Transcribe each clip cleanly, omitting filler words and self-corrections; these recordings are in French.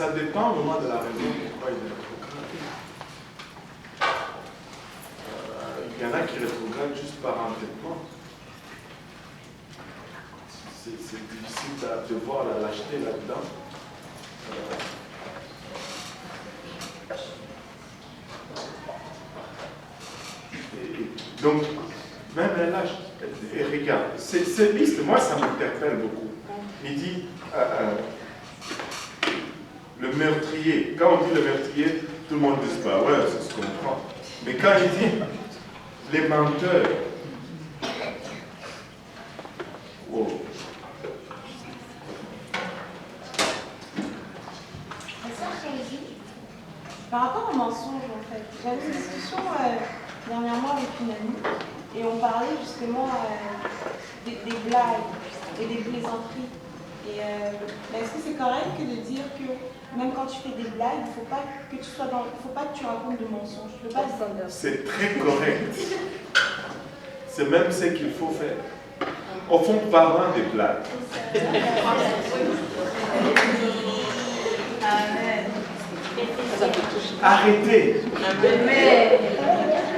ça dépend vraiment de la raison pourquoi il est rétrograde. Il y en a qui rétrogradent juste par entêtement. C'est difficile de voir la lâcheté là-dedans. Donc, même un lâche. Et regarde, cette liste, moi, ça m'interpelle beaucoup. Il dit, le meurtrier. Quand on dit le meurtrier, tout le monde dit, bah ouais, ça se comprend. Mais quand il dit, les menteurs, wow. Par rapport au mensonge, en fait, j'avais une discussion dernièrement avec une amie et on parlait justement des blagues et des plaisanteries. Et est-ce que c'est correct que de dire que même quand tu fais des blagues, il ne faut pas que tu sois dans, faut pas que tu racontes de mensonges. C'est très correct. C'est même ce qu'il faut faire. Au fond, parlant des blagues. Arrêtez.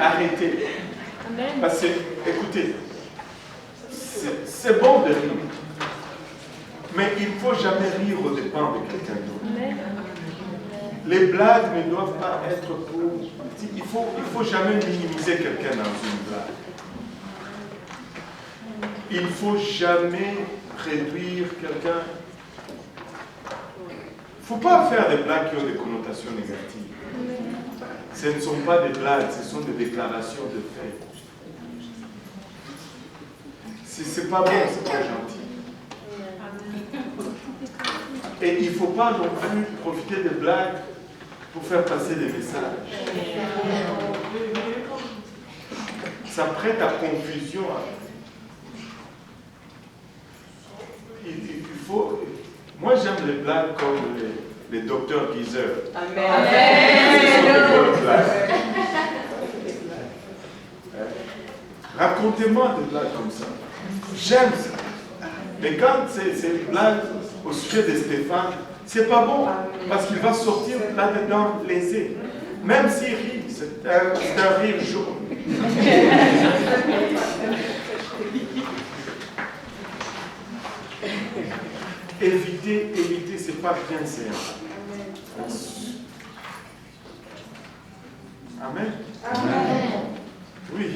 Arrêtez. Parce que, écoutez, c'est bon de rire. Mais il ne faut jamais rire aux dépens de quelqu'un d'autre. Les blagues ne doivent pas être pour... Il faut jamais minimiser quelqu'un dans une blague. Il ne faut jamais réduire quelqu'un. Il ne faut pas faire des blagues qui ont des connotations négatives. Ce ne sont pas des blagues, ce sont des déclarations de fait. C'est pas bon, c'est pas gentil. Et il ne faut pas non plus profiter des blagues pour faire passer des messages. Ça prête à confusion. Il faut... Moi, j'aime les blagues comme les docteurs Geezer. Amen. Racontez-moi des blagues comme ça. J'aime ça. Mais quand c'est une blague au sujet de Stéphane, c'est pas bon. Parce qu'il va sortir là-dedans lésé. Même s'il rit, c'est un rire jaune. Évitez, c'est pas bien séant. Amen. Amen. Oui.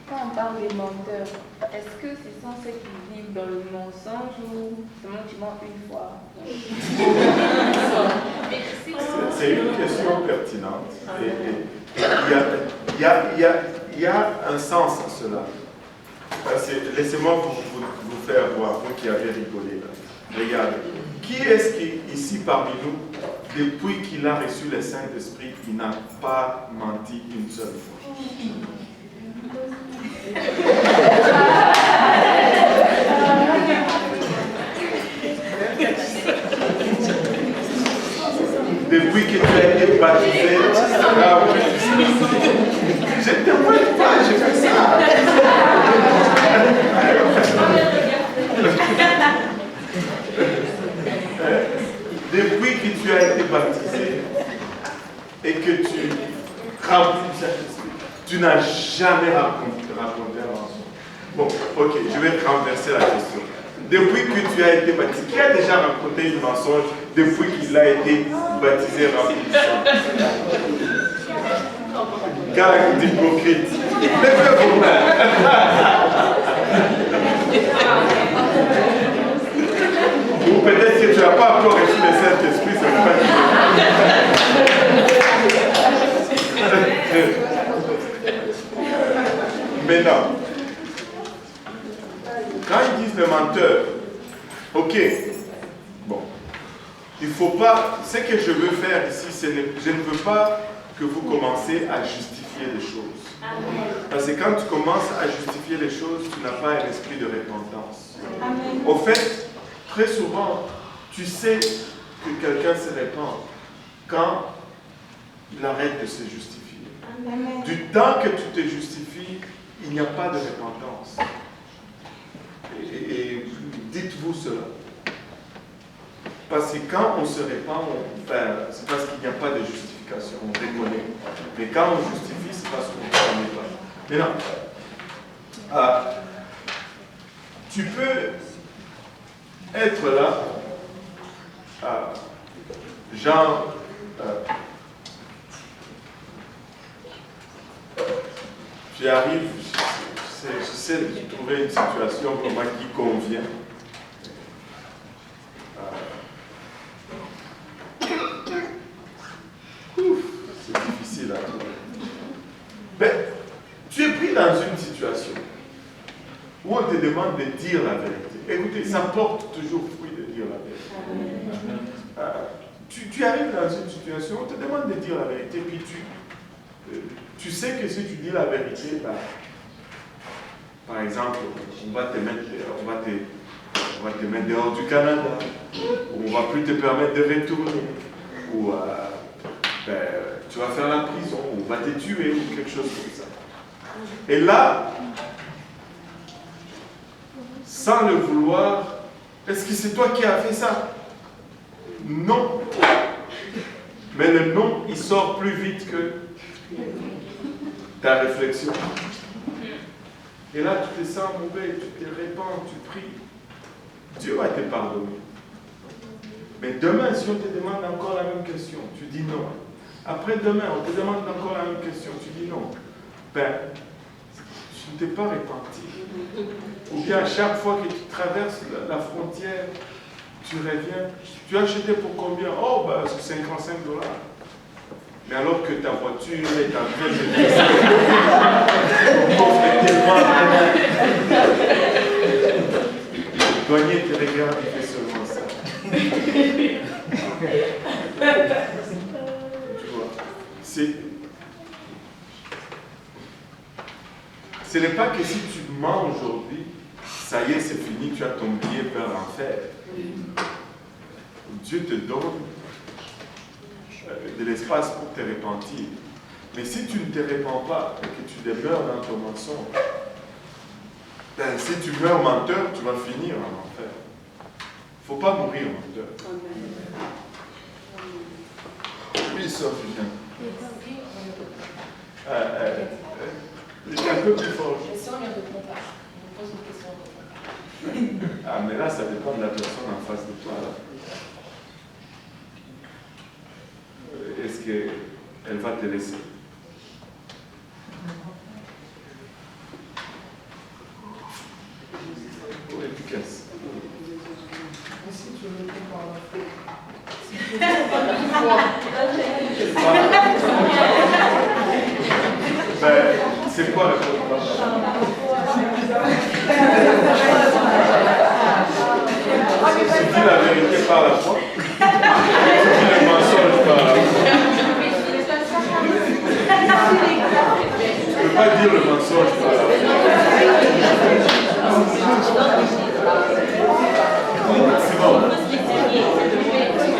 Quand on parle des menteurs, est-ce que ce sont ceux qui vivent dans le mensonge ou seulement tu mens une fois? C'est une question pertinente. Il y a un sens à cela. Laissez-moi vous faire voir, vous qui avez rigolé là. Regardez. Qui est-ce qui, ici parmi nous, depuis qu'il a reçu le Saint-Esprit, il n'a pas menti une seule fois? Depuis que tu as été baptisé, je ne te vois pas, je fais ça. Depuis que tu as été baptisé et que tu remplis du Saint-Esprit, tu n'as jamais raconté un mensonge. Bon, ok, je vais renverser la question. Depuis que tu as été baptisé, qui a déjà raconté un mensonge depuis qu'il a été baptisé rempli du Saint-Esprit? Car d'hypocrite. Levez vos mains. Ou peut-être que tu n'as pas encore reçu le Saint-Esprit, ça ne veut pas dire. Mais non. Quand ils disent le menteur, ok, bon, il ne faut pas, ce que je veux faire ici, je ne veux pas que vous commencez à justifier les choses. Parce que quand tu commences à justifier les choses, tu n'as pas un esprit de repentance. Au fait, très souvent, tu sais que quelqu'un se répand quand il arrête de se justifier. Amen. Du temps que tu te justifies, il n'y a pas de repentance. Et dites-vous cela. Parce que quand on se répand, c'est parce qu'il n'y a pas de justification, on reconnaît. Mais quand on justifie, c'est parce qu'on ne reconnaît pas. Maintenant, tu peux être là, genre, j'arrive, j'essaie de trouver une situation pour moi qui convient. C'est difficile à trouver. Ben, tu es pris dans une situation où on te demande de dire la vérité. Écoutez, ça porte toujours fruit de dire la vérité. Tu arrives dans une situation où on te demande de dire la vérité, puis tu sais que si tu dis la vérité, ben, par exemple, on va te mettre dehors du Canada, ou on ne va plus te permettre de retourner, ou tu vas faire la prison, ou on va te tuer, ou quelque chose comme ça. Et là, sans le vouloir, est-ce que c'est toi qui as fait ça? Non. Mais le non, il sort plus vite que ta réflexion. Et là, tu te sens mauvais, tu te répands, tu pries. Dieu va te pardonner. Mais demain, si on te demande encore la même question, tu dis non. Après demain, on te demande encore la même question, tu dis non. Ben, tu ne t'es pas repenti. Ou bien chaque fois que tu traverses la frontière, tu reviens. Tu as acheté pour combien? Oh, ben, c'est $55. Mais alors que ta voiture est en train de descendre, ton coffre est tellement... Le douanier te regarde, il fait seulement ça. Tu vois, ce n'est pas que si tu mens aujourd'hui, ça y est, c'est fini, tu as ton billet vers l'enfer. Dieu te donne de l'espace pour te repentir. Mais si tu ne te repens pas et que tu demeures dans ton mensonge, ben, si tu meurs menteur, tu vas finir en enfer. Il ne faut pas mourir menteur. Oui, ça, Julien. Un peu plus fort. Si on ne répond pas, on pose une question. Ah, mais là, ça dépend de la personne en face de toi. Là. Est-ce qu'elle va te laisser? Ou efficace? Si tu réponds par la foi. Ben, c'est quoi la foi? Tu dis la vérité par la foi? Tu dis le mensonge par la foi? Tu ne peux pas dire le mensonge par la foi. C'est bon.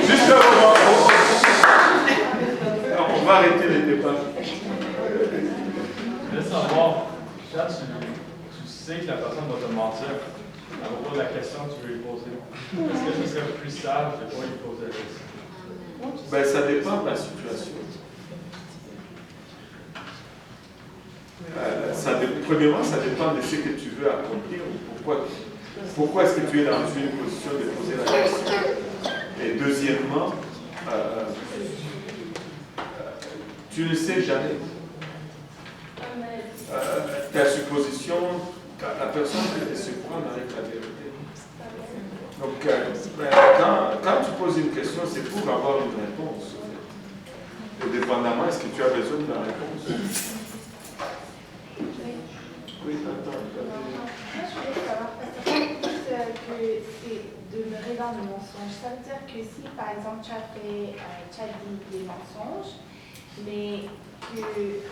Juste un moment. On va arrêter les débats. Je veux savoir, quand tu sais que la personne va te mentir à propos de la question que tu veux lui poser, est-ce que ce serait plus sage de ne pas lui poser la question? Ben, ça dépend de la situation. Premièrement, ça dépend de ce que tu veux accomplir. Pourquoi est-ce que tu es dans une position de poser la question? Et deuxièmement, tu ne sais jamais. Ta supposition, la personne peut se prendre avec la vérité. Donc, quand tu poses une question, c'est pour avoir une réponse. Et dépendamment, est-ce que tu as besoin de la réponse? Oui, attends. Moi, je voulais savoir, parce que c'est demeurer dans le mensonge. Ça veut dire que si, par exemple, tu as dit des mensonges, mais que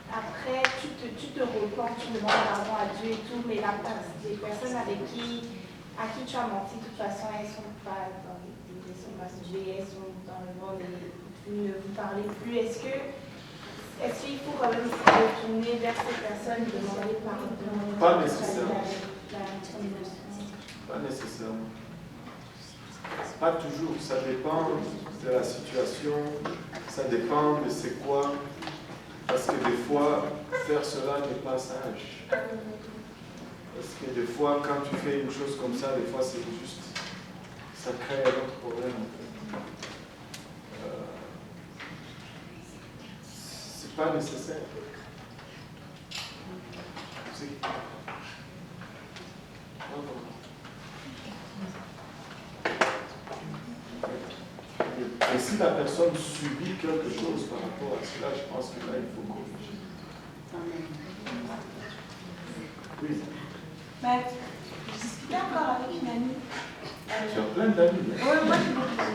après, tu te repens, tu demandes pardon à Dieu et tout, mais les personnes à qui tu as menti, de toute façon, elles ne sont pas dans elles sont pas sujet, elles sont dans le monde et vous ne vous parlez plus. Est-ce qu'il faut quand même retourner vers ces personnes et demander pardon? Pas nécessairement. Pas nécessairement. Pas toujours, ça dépend de la situation, ça dépend de c'est quoi. Parce que des fois, faire cela n'est pas sage. Parce que des fois, quand tu fais une chose comme ça, des fois c'est juste, ça crée un autre problème. C'est pas nécessaire. Et si la personne subit quelque chose par rapport à cela, je pense que là, il faut corriger. Oui. Ben, je discutais encore avec une amie. Tu as plein d'amis. Oui, moi j'ai beaucoup.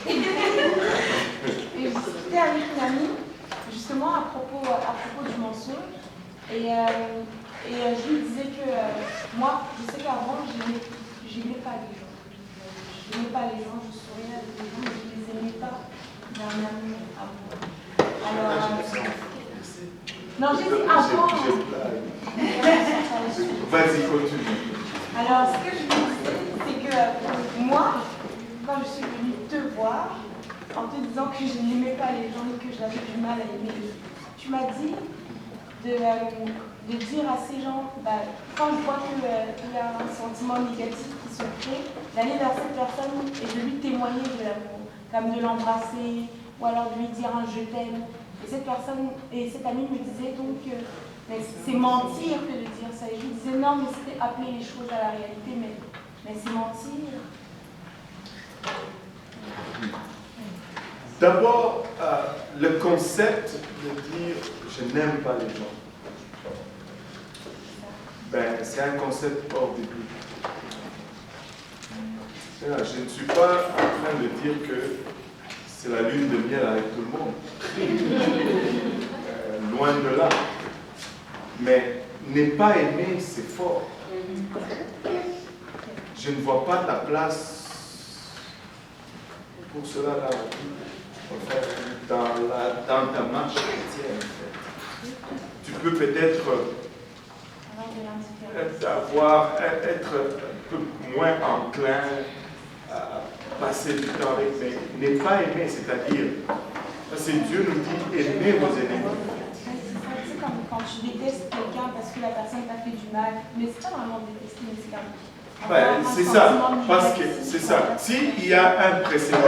Et je discutais avec une amie, justement, à propos du mensonge. Et je lui disais que moi, je sais qu'avant, je n'aimais pas les gens. Je n'aimais pas les gens, je souriais avec les gens, mais je ne les aimais pas d'un amour à moi. Alors, non, j'ai dit avant. Vas-y, continue. Alors, ce que je lui disais, c'est que moi, quand je suis venue te voir, en te disant que je n'aimais pas les gens et que j'avais du mal à aimer, tu m'as dit de dire à ces gens, quand je vois qu'il y a un sentiment négatif qui se crée, d'aller vers cette personne et de lui témoigner de l'amour, comme de l'embrasser ou alors de lui dire un je t'aime. Et cette personne, et cette amie me disait donc c'est mentir que de dire ça. Et je lui disais non, mais c'était appeler les choses à la réalité, mais c'est mentir. D'abord, le concept de dire je n'aime pas les gens, c'est un concept hors biblique. Je ne suis pas en train de dire que c'est la lune de miel avec tout le monde. Loin de là. Mais ne pas aimer, c'est fort. Je ne vois pas ta place pour cela dans la Bible, en fait, dans ta marche chrétienne. En fait. Tu peux peut-être être un peu moins enclin à passer du temps avec, mais ne pas aimer, c'est-à-dire, c'est Dieu nous dit aimez vos ennemis. C'est comme quand tu détestes quelqu'un parce que la personne t'a fait du mal, mais c'est pas vraiment détester, mais c'est comme... c'est ça, parce que c'est ça. S'il y a un précédent,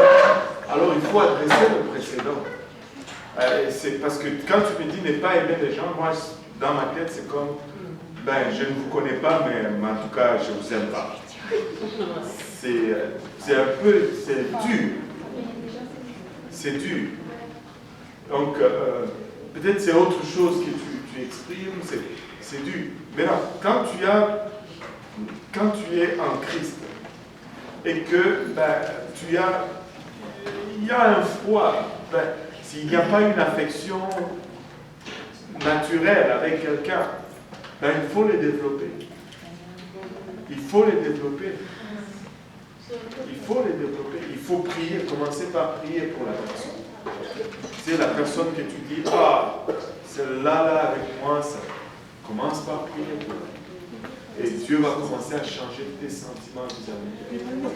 alors il faut adresser le précédent. C'est parce que quand tu me dis ne pas aimer les gens, moi, dans ma tête, c'est comme, je ne vous connais pas, mais en tout cas, je ne vous aime pas. C'est un peu, c'est dur. C'est dur. Donc, peut-être c'est autre chose que tu exprimes, c'est dur. Maintenant, quand tu es en Christ et que il y a un froid, s'il n'y a pas une affection naturelle avec quelqu'un, il faut les développer. Il faut les développer. Il faut les développer. Il faut prier, commencer par prier pour la personne. C'est la personne que tu dis, celle-là avec moi, ça commence par prier pour elle. Et Dieu va commencer à changer tes sentiments vis-à-vis d'elle.